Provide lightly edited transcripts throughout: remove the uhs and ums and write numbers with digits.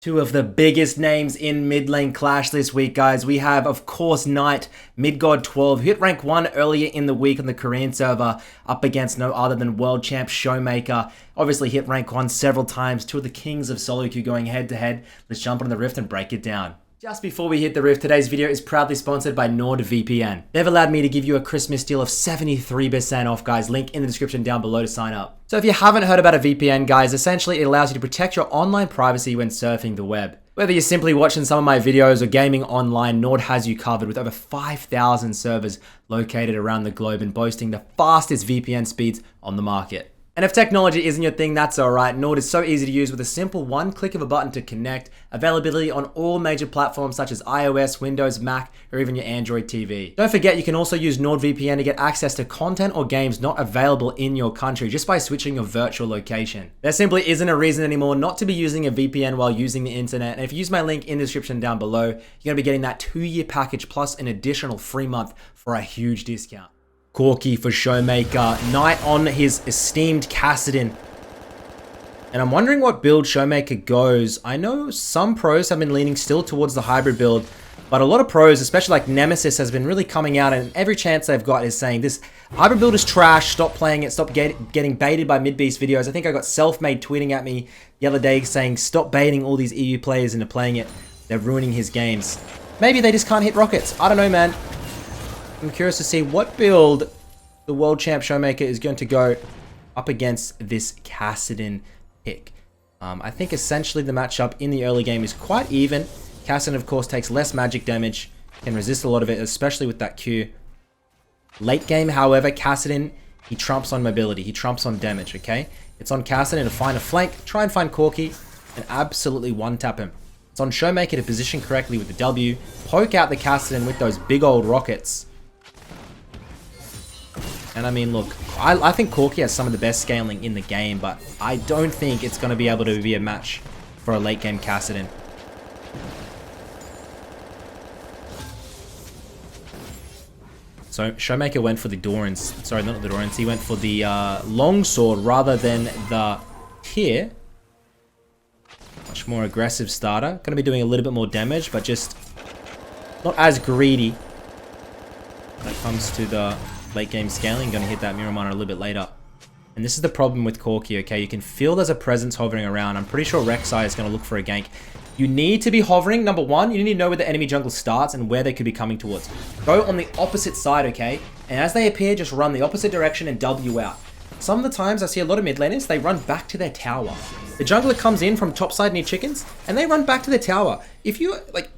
Two of the biggest names in mid lane clash this week, guys. We have, of course, Knight, Midgod 12, who hit rank 1 earlier in the week on the Korean server, up against no other than world champ SHOWMAKER. Obviously hit rank 1 several times, two of the kings of solo queue going head to head. Let's jump on the Rift and break it down. Just before we hit the Rift, today's video is proudly sponsored by NordVPN. They've allowed me to give you a Christmas deal of 73% off, guys. Link in the description down below to sign up. So if you haven't heard about a VPN, guys, essentially it allows you to protect your online privacy when surfing the web. Whether you're simply watching some of my videos or gaming online, Nord has you covered with over 5,000 servers located around the globe and boasting the fastest VPN speeds on the market. And if technology isn't your thing, that's alright. Nord is so easy to use with a simple one click of a button to connect. Availability on all major platforms such as iOS, Windows, Mac, or even your Android TV. Don't forget, you can also use NordVPN to get access to content or games not available in your country just by switching your virtual location. There simply isn't a reason anymore not to be using a VPN while using the internet. And if you use my link in the description down below, you're going to be getting that 2-year package plus an additional free month for a huge discount. Corki for SHOWMAKER, Knight on his esteemed Kassadin. And I'm wondering what build SHOWMAKER goes. I know some pros have been leaning still towards the hybrid build, but a lot of pros, especially like Nemesis, has been really coming out, and every chance they've got is saying this hybrid build is trash, stop playing it, stop getting baited by Midbeast videos. I think I got Selfmade tweeting at me the other day saying stop baiting all these EU players into playing it. They're ruining his games. Maybe they just can't hit rockets. I don't know, man. I'm curious to see what build the world champ SHOWMAKER is going to go up against this Kassadin pick. I think essentially the matchup in the early game is quite even. Kassadin, of course, takes less magic damage, can resist a lot of it, especially with that Q. Late game, however, Kassadin, he trumps on mobility, he trumps on damage, okay? It's on Kassadin to find a flank, try and find Corki, and absolutely one-tap him. It's on SHOWMAKER to position correctly with the W, poke out the Kassadin with those big old rockets. And I mean, look, I think Corki has some of the best scaling in the game, but I don't think it's going to be able to be a match for a late game Kassadin. So SHOWMAKER went for the Dorans. Sorry, not the Dorans. He went for the longsword rather than the Tear. Much more aggressive starter. Going to be doing a little bit more damage, but just not as greedy when it comes to the late game scaling. Going to hit that Mirror Miner a little bit later. And this is the problem with Corki, okay? You can feel there's a presence hovering around. I'm pretty sure Rek'Sai is going to look for a gank. You need to be hovering. Number one, you need to know where the enemy jungle starts and where they could be coming towards. Go on the opposite side, okay? And as they appear, just run the opposite direction and W out. Some of the times I see a lot of mid laners, they run back to their tower. The jungler comes in from top side near chickens, and they run back to their tower. If you, like,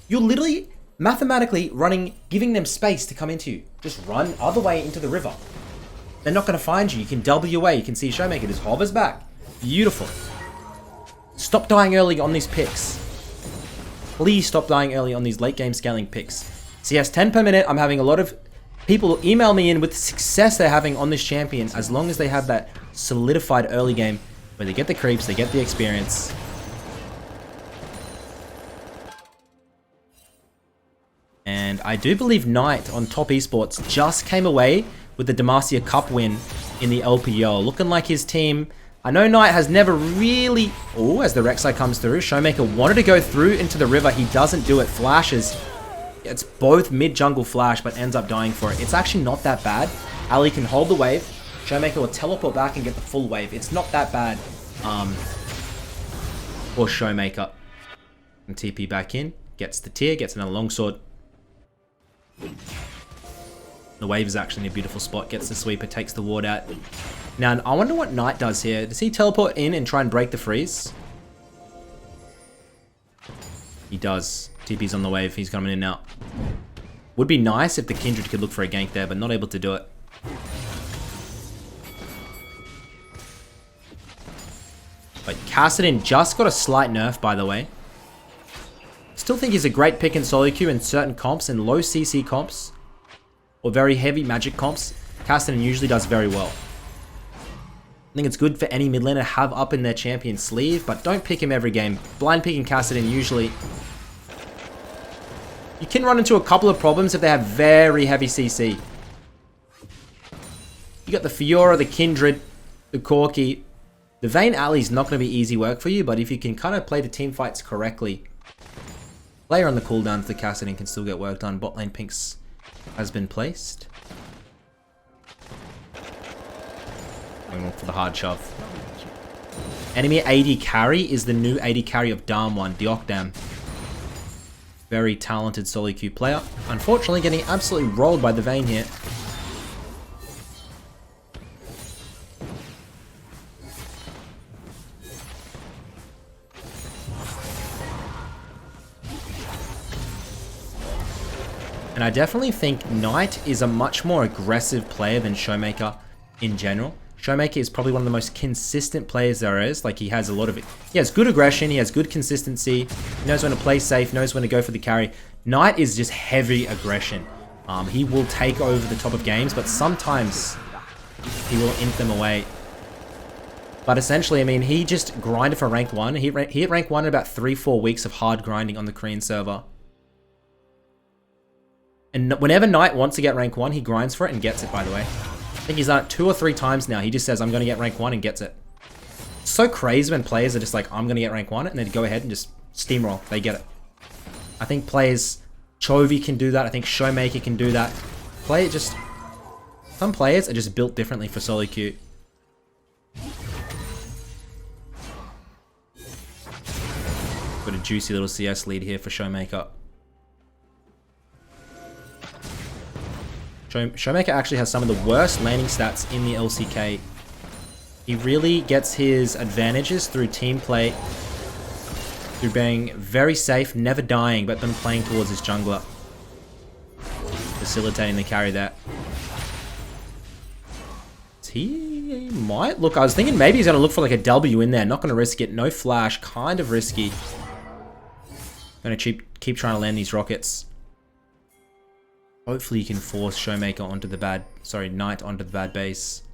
you're literally mathematically running, giving them space to come into you. Just run other way into the river. They're not going to find you. You can W away. You can see SHOWMAKER just hovers back. Beautiful. Stop dying early on these picks. Please stop dying early on these late game scaling picks. CS 10 per minute. I'm having a lot of people email me in with the success they're having on this champion as long as they have that solidified early game where they get the creeps, they get the experience. And I do believe Knight on Top Esports just came away with the Demacia Cup win in the LPL. Looking like his team... I know Knight has never really... Oh, as the Rek'Sai comes through, SHOWMAKER wanted to go through into the river. He doesn't do it. Flashes. It's both mid-jungle flash, but ends up dying for it. It's actually not that bad. Ali can hold the wave. SHOWMAKER will teleport back and get the full wave. It's not that bad for SHOWMAKER. And TP back in. Gets the Tear, gets another longsword. The wave is actually in a beautiful spot. Gets the sweeper, takes the ward out. Now, I wonder what Knight does here. Does he teleport in and try and break the freeze? He does. TP's on the wave. He's coming in now. Would be nice if the Kindred could look for a gank there, but not able to do it. But Kassadin just got a slight nerf, by the way. Still think he's a great pick in solo queue in certain comps and low CC comps. Or very heavy magic comps. Kassadin usually does very well. I think it's good for any mid laner to have up in their champion sleeve, but don't pick him every game. Blind picking Kassadin usually... You can run into a couple of problems if they have very heavy CC. You got the Fiora, the Kindred, the Corki. The Vayne alley is not going to be easy work for you, but if you can kind of play the team fights correctly, player on the cooldown for the Cassadin can still get work done. Bot lane Pinks has been placed. Going for the hard shove. Enemy AD carry is the new AD carry of Darm1, Diokdam. Very talented solo queue player. Unfortunately, getting absolutely rolled by the Vayne here. And I definitely think Knight is a much more aggressive player than Showmaker in general. Showmaker is probably one of the most consistent players there is. Like, he has a lot of it. He has good aggression. He has good consistency. He knows when to play safe. Knows when to go for the carry. Knight is just heavy aggression. He will take over the top of games, but sometimes he will imp them away. But essentially, I mean, he just grinded for rank 1. He hit rank 1 in about 3-4 weeks of hard grinding on the Korean server. And whenever Knight wants to get rank 1, he grinds for it and gets it, by the way. I think he's done it 2 or 3 times now. He just says, I'm going to get rank 1 and gets it. It's so crazy when players are just like, I'm going to get rank 1 and then go ahead and just steamroll. They get it. I think players, Chovy can do that. I think Showmaker can do that. Some players are just built differently for solo queue. Got a juicy little CS lead here for Showmaker. Showmaker actually has some of the worst landing stats in the LCK. He really gets his advantages through team play, through being very safe, never dying, but then playing towards his jungler. Facilitating the carry there. He might look, I was thinking maybe he's going to look for like a W in there. Not going to risk it. No flash. Kind of risky. Going to keep trying to land these rockets. Hopefully you can force Showmaker onto the Knight onto the bad base.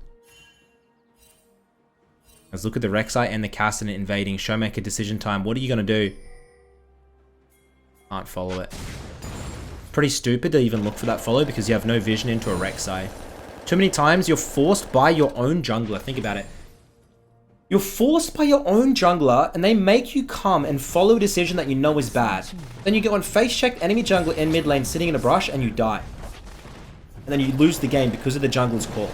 Let's look at the Rek'Sai and the Cassadin invading. Showmaker decision time. What are you going to do? Can't follow it. Pretty stupid to even look for that follow because you have no vision into a Rek'Sai. Too many times you're forced by your own jungler. Think about it. You're forced by your own jungler and they make you come and follow a decision that you know is bad. Then you go and face check enemy jungler in mid lane sitting in a brush and you die. And then you lose the game because of the jungler's call.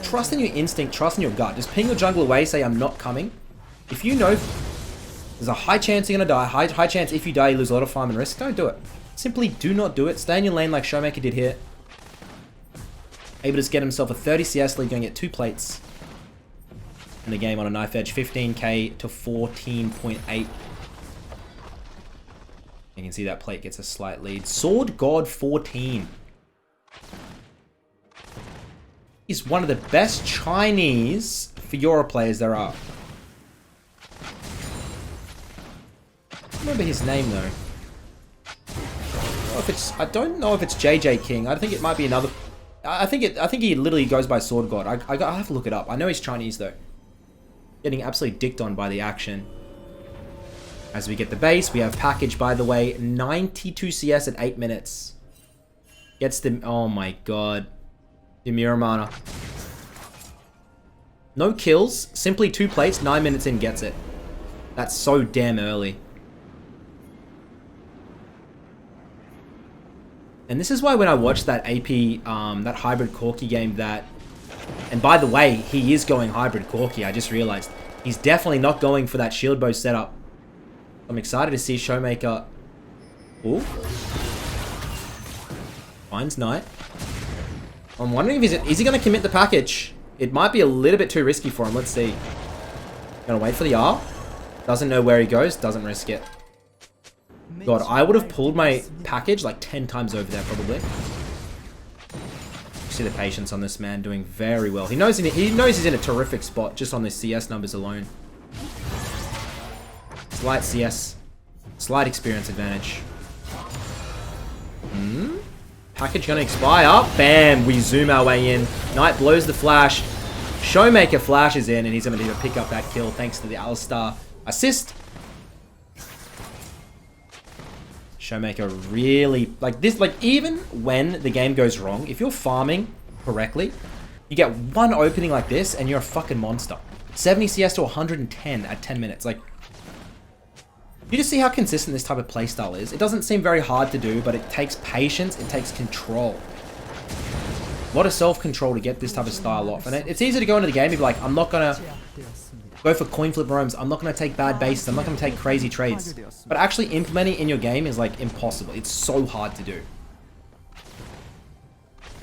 Trust in your instinct, trust in your gut. Just ping your jungler away, say I'm not coming. If you know there's a high chance you're going to die, high chance if you die you lose a lot of farm and risk, don't do it. Simply do not do it. Stay in your lane like Showmaker did here. Able to just get himself a 30 CS lead, going to get 2 plates in the game on a knife edge. 15k to 14.8. You can see that plate gets a slight lead. Sword God 14. He's one of the best Chinese Fiora players there are. I don't remember his name though. I don't know if it's JJ King. I think it might be another. I think he literally goes by Sword God. I have to look it up. I know he's Chinese though. Getting absolutely dicked on by the action. As we get the base, we have package, by the way, 92 CS at 8 minutes. Gets the... Oh my god. The Miramana. No kills, simply 2 plates, 9 minutes in, gets it. That's so damn early. And this is why when I watched that AP, that hybrid Corki game that... And by the way, he is going hybrid Corki, I just realized. He's definitely not going for that shield bow setup. I'm excited to see Showmaker... Ooh. Finds Knight. I'm wondering if is he going to commit the package? It might be a little bit too risky for him. Let's see. Gonna wait for the R. Doesn't know where he goes. Doesn't risk it. God, I would have pulled my package like 10 times over there probably. See the patience on this man, doing very well. He knows he's in a terrific spot just on the CS numbers alone. Slight CS. Slight experience advantage. Package gonna expire. Bam! We zoom our way in. Knight blows the flash. Showmaker flashes in and he's gonna be able to pick up that kill thanks to the Alistar assist. Showmaker really, like this, like even when the game goes wrong, if you're farming correctly, you get one opening like this and you're a fucking monster. 70 CS to 110 at 10 minutes. Like, you just see how consistent this type of playstyle is. It doesn't seem very hard to do, but it takes patience, it takes control. A lot of self-control to get this type of style off. And it's easy to go into the game and be like, I'm not going to go for coin flip roams. I'm not going to take bad bases. I'm not going to take crazy trades. But actually implementing in your game is like impossible. It's so hard to do.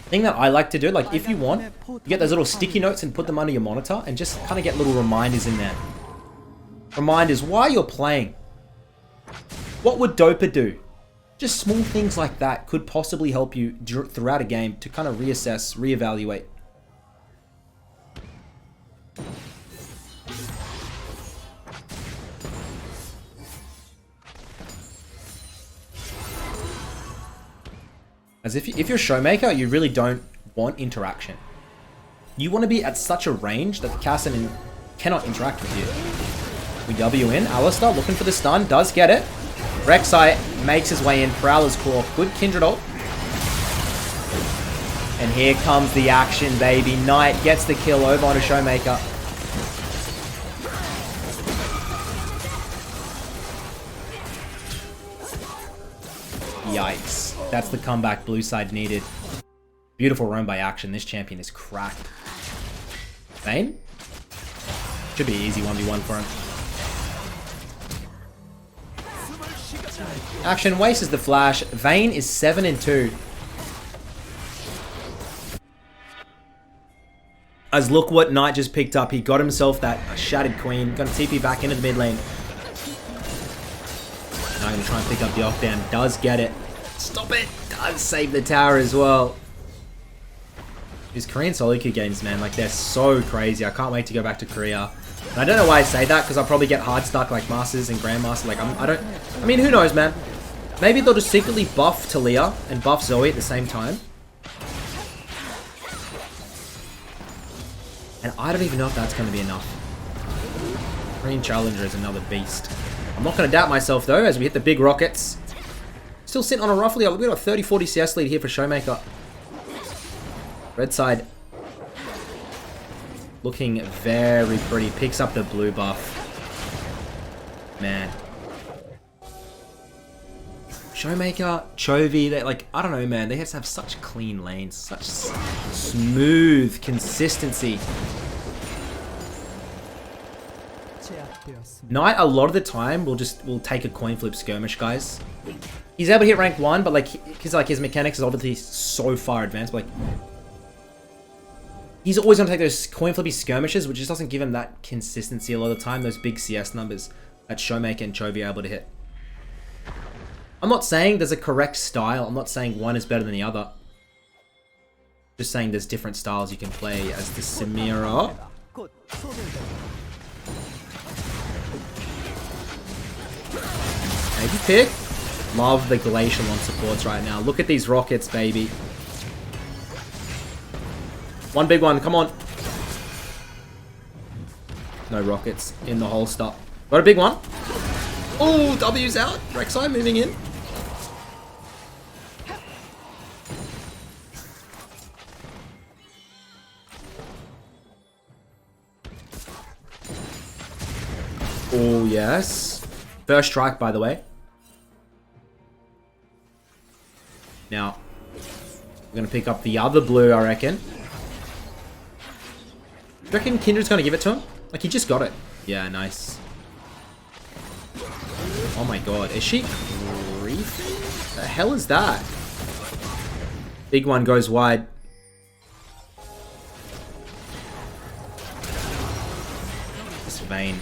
Thing that I like to do, like if you want, you get those little sticky notes and put them under your monitor and just kind of get little reminders in there. Reminders why you're playing. What would Dopa do? Just small things like that could possibly help you throughout a game to kind of reassess, reevaluate. As if you're Showmaker, you really don't want interaction. You want to be at such a range that the Kassadin cannot interact with you. We W in. Alistar looking for the stun. Does get it. Rek'Sai makes his way in. Prowler's Claw. Good Kindred ult. And here comes the action, baby. Knight gets the kill over on a Showmaker. Yikes. That's the comeback blue side needed. Beautiful roam by action. This champion is cracked. Vayne? Should be an easy 1v1 for him. Action wastes the flash. Vayne is 7-2. As look what Knight just picked up. He got himself that Shattered Queen. Gonna TP back into the mid lane. Now gonna try and pick up the Octane. Does get it. Stop it! Does save the tower as well. These Korean solo queue games, man, like they're so crazy. I can't wait to go back to Korea. And I don't know why I say that, because I'll probably get hard stuck like Masters and Grandmaster. Like I mean, who knows, man? Maybe they'll just secretly buff Talia and buff Zoe at the same time. And I don't even know if that's going to be enough. Korean Challenger is another beast. I'm not going to doubt myself though, as we hit the big rockets. Still sitting on a roughly, we've got a 30-40 CS lead here for Showmaker. Red side looking very pretty. Picks up the blue buff. Man. Showmaker, Chovy, they like, I don't know, man. They just have such clean lanes, such smooth consistency. Knight, a lot of the time, will take a coin flip skirmish, guys. He's able to hit rank 1, but like his mechanics is obviously so far advanced. But like, he's always gonna take those coin flippy skirmishes, which just doesn't give him that consistency a lot of the time. Those big CS numbers that Showmaker and Chovy are able to hit. I'm not saying there's a correct style. I'm not saying one is better than the other. Just saying there's different styles you can play as the Samira. Maybe pick. Love the Glacial on supports right now. Look at these rockets, baby. One big one, come on. No rockets in the holster. Got a big one. Oh, W's out. Rek'Sai moving in. Oh, yes. First strike, by the way. Now, we're going to pick up the other blue, I reckon. Do you reckon Kindred's going to give it to him? Like, he just got it. Yeah, nice. Oh my god. Is she griefing? The hell is that? Big one goes wide. This Vayne.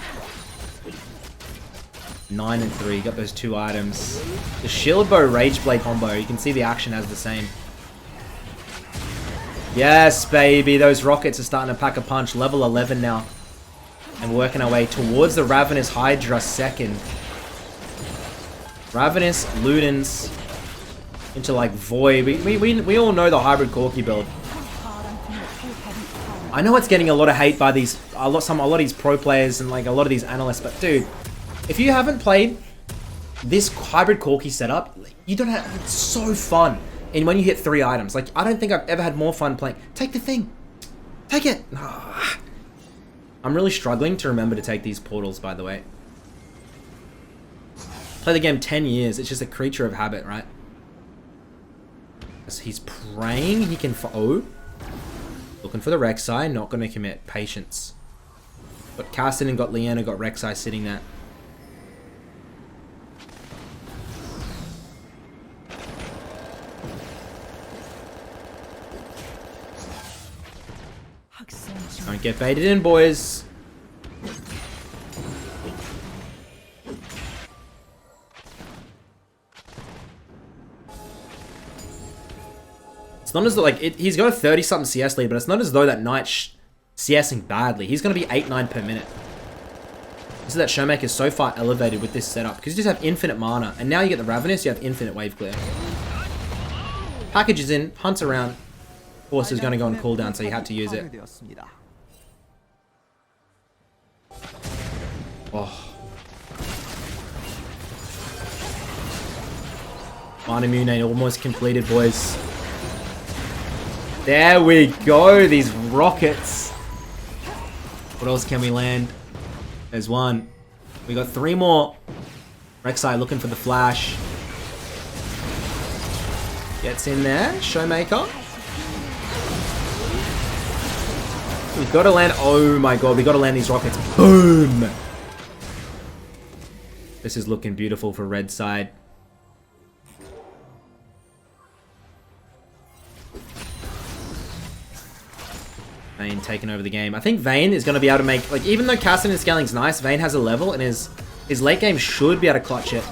9-3, got those 2 items. The Shield Bow Rage Blade combo, you can see the action as the same. Yes, baby, those rockets are starting to pack a punch. Level 11 now. And we're working our way towards the Ravenous Hydra second. Ravenous, Ludens, into like Void. We all know the hybrid Corki build. I know it's getting a lot of hate by a lot of these pro players and like a lot of these analysts, but dude, if you haven't played this hybrid Corki setup, you don't have, it's so fun. And when you hit 3 items, like I don't think I've ever had more fun playing. Take the thing. Take it. I'm really struggling to remember to take these portals, by the way. Play the game 10 years. It's just a creature of habit, right? So he's praying he can... Oh. Looking for the Rek'Sai. Not going to commit. Patience. Got Cassidy, got Leanna, got Rek'Sai sitting there. Don't get baited in, boys. It's not as though, like, he's got a 30-something CS lead, but it's not as though that Knight's CSing badly. He's going to be 8-9 per minute. This is that Showmaker is so far elevated with this setup, because you just have infinite mana, and now you get the Ravenous, you have infinite wave clear. Package is in, hunts around. Of course, is going to go on cooldown, so you had to use it. Oh. Mana almost completed, boys. There we go, these rockets. What else can we land? There's one. We got 3 more. Rek'Sai looking for the flash. Gets in there, Showmaker. We've got to land, oh my god, we got to land these rockets. Boom! This is looking beautiful for red side. Vayne taking over the game. I think Vayne is going to be able to make, like, even though Cassidy and scaling's nice, Vayne has a level and his late game should be able to clutch it.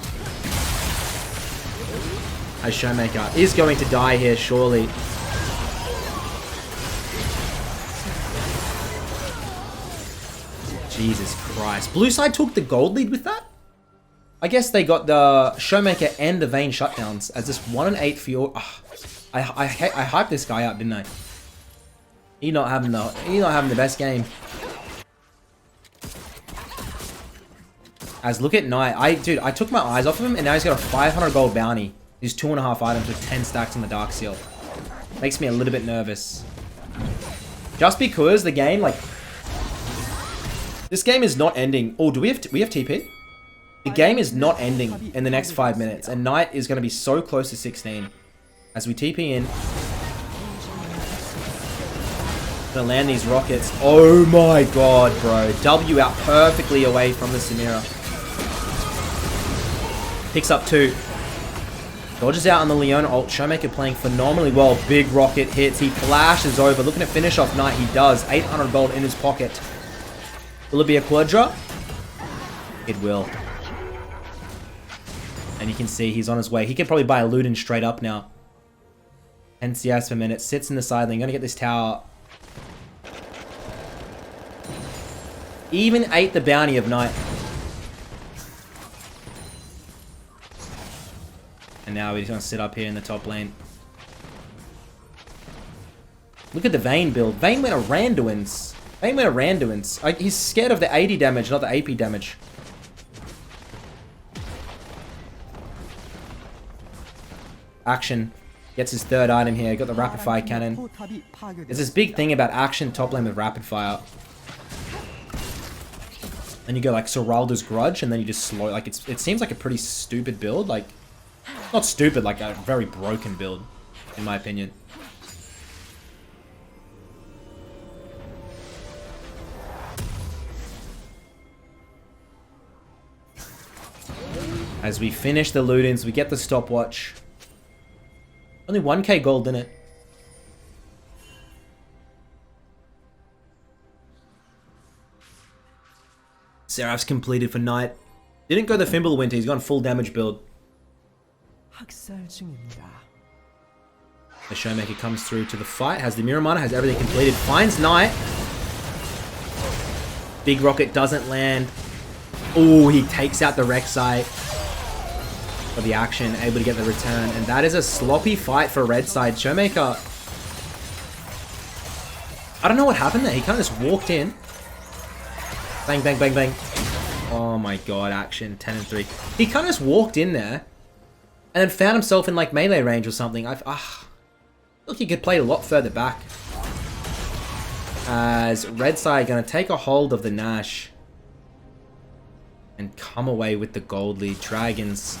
As Showmaker is going to die here, surely. Jesus Christ. Blue side took the gold lead with that? I guess they got the Showmaker and the Vayne shutdowns as this 1-8 for your... Oh, I hyped this guy up, didn't I? He's not having the best game. As look at Knight. Dude, I took my eyes off of him and now he's got a 500 gold bounty. He's 2.5 items with 10 stacks on the Dark Seal. Makes me a little bit nervous. Just because the game, like... This game is not ending. Oh, do we have TP? The game is not ending in the next 5 minutes. And Knight is going to be so close to 16. As we TP in. Gonna land these rockets. Oh my god, bro. W out perfectly away from the Samira. Picks up 2. Dodges out on the Leona ult. Showmaker playing phenomenally well. Big rocket hits. He flashes over. Looking to finish off Knight. He does. 800 gold in his pocket. Will it be a Quadra? It will. And you can see he's on his way. He could probably buy a Luden straight up now. NCS for a minute. Sits in the side lane. Gonna get this tower. Even ate the bounty of Knight. And now he's going to sit up here in the top lane. Look at the Vayne build. Vayne went a Randuin's. He's scared of the 80 damage, not the AP damage. Action. Gets his 3rd item here. Got the rapid fire cannon. There's this big thing about Action top lane with rapid fire. And you go like Soralda's Grudge, and then you just slow. Like it seems like a pretty stupid build. Like, not stupid, like a very broken build, in my opinion. As we finish the loot-ins, we get the stopwatch. Only 1k gold in it. Seraph's completed for Knight. Didn't go the Fimbulwinter, he's gone full damage build. The Showmaker comes through to the fight, has the Mirror Mana, has everything completed, finds Knight. Big Rocket doesn't land. Oh, he takes out the Rek'Sai for the action, able to get the return. And that is a sloppy fight for red side. Showmaker, I don't know what happened there. He kind of just walked in. Bang, bang, bang, bang. Oh my god, action. 10 and 3. He kind of just walked in there and then found himself in like melee range or something. Look, he could play a lot further back. as red side going to take a hold of the Nash and come away with the gold lead. Dragons.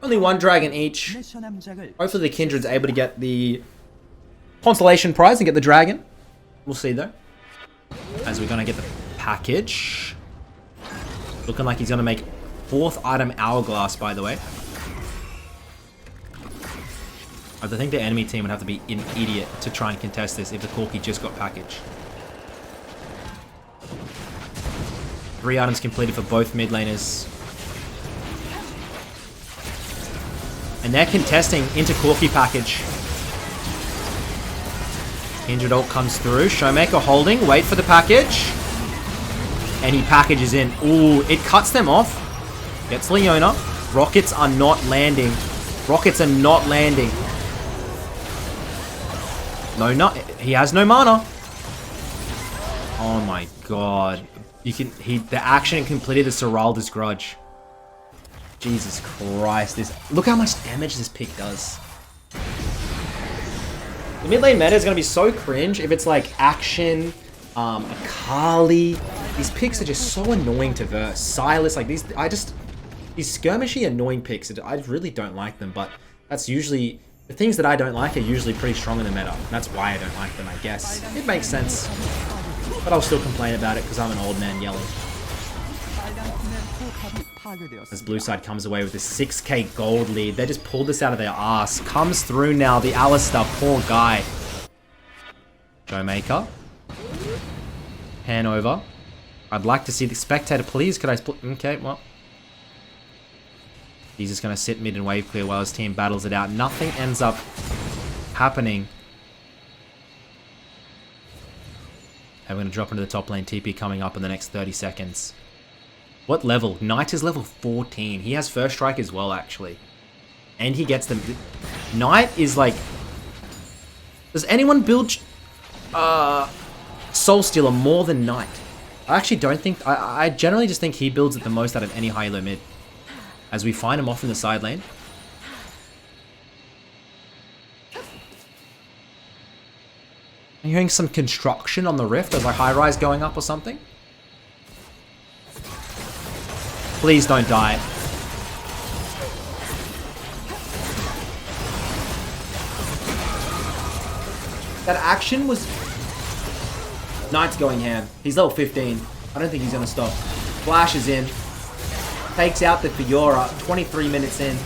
Only one dragon each. Hopefully the Kindred's able to get the consolation prize and get the dragon. We'll see though. As we're going to get the package. Looking like he's going to make 4th item Hourglass, by the way. I think the enemy team would have to be an idiot to try and contest this if the Corki just got packaged. 3 items completed for both mid laners. And they're contesting into Corki package. Kindred ult comes through. Showmaker holding. Wait for the package. And he packages in. Ooh, it cuts them off. Gets Leona. Rockets are not landing. Rockets are not landing. No, he has no mana. Oh my god. The action completed the Seralda's Grudge. Jesus Christ. Look how much damage this pick does. The mid lane meta is going to be so cringe if it's like Action, Akali. These picks are just so annoying to verse. Silas, like these skirmishy annoying picks. I really don't like them, but that's usually... The things that I don't like are usually pretty strong in the meta. And that's why I don't like them, I guess. It makes sense. But I'll still complain about it because I'm an old man yelling. As blue side comes away with this 6k gold lead. They just pulled this out of their ass. Comes through now, the Alistar, poor guy. Showmaker. Pan over. I'd like to see the spectator, please. Could I split? Okay, well. He's just going to sit mid and wave clear while his team battles it out. Nothing ends up happening. And we're going to drop into the top lane. TP coming up in the next 30 seconds. What level? Knight is level 14. He has first strike as well, actually. And he gets them. Knight is like... Does anyone build Soul Stealer more than Knight? I actually don't think... I generally just think he builds it the most out of any high-low mid. As we find him off in the side lane. I'm hearing some construction on the rift. There's like high-rise going up or something. Please don't die. That action was... Knight's going ham. He's level 15. I don't think he's going to stop. Flash is in. Takes out the Fiora, 23 minutes in.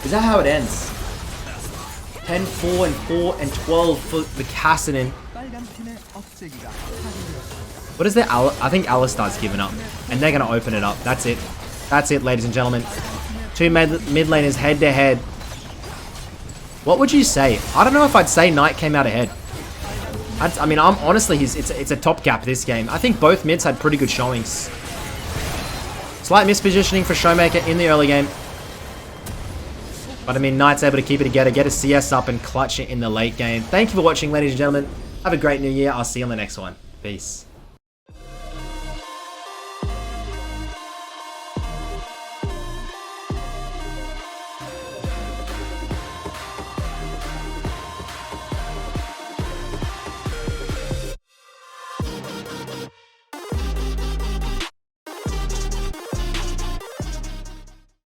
Is that how it ends? 10, 4, and 4, and 12 for the Kassadin. What is their... I think Alistar's given up. And they're going to open it up. That's it. That's it, ladies and gentlemen. Two mid laners head to head. What would you say? I don't know if I'd say Knight came out ahead. I mean, honestly, it's a top gap this game. I think both mids had pretty good showings. Slight mispositioning for Showmaker in the early game. But I mean, Knight's able to keep it together, get a CS up, and clutch it in the late game. Thank you for watching, ladies and gentlemen. Have a great new year. I'll see you on the next one. Peace.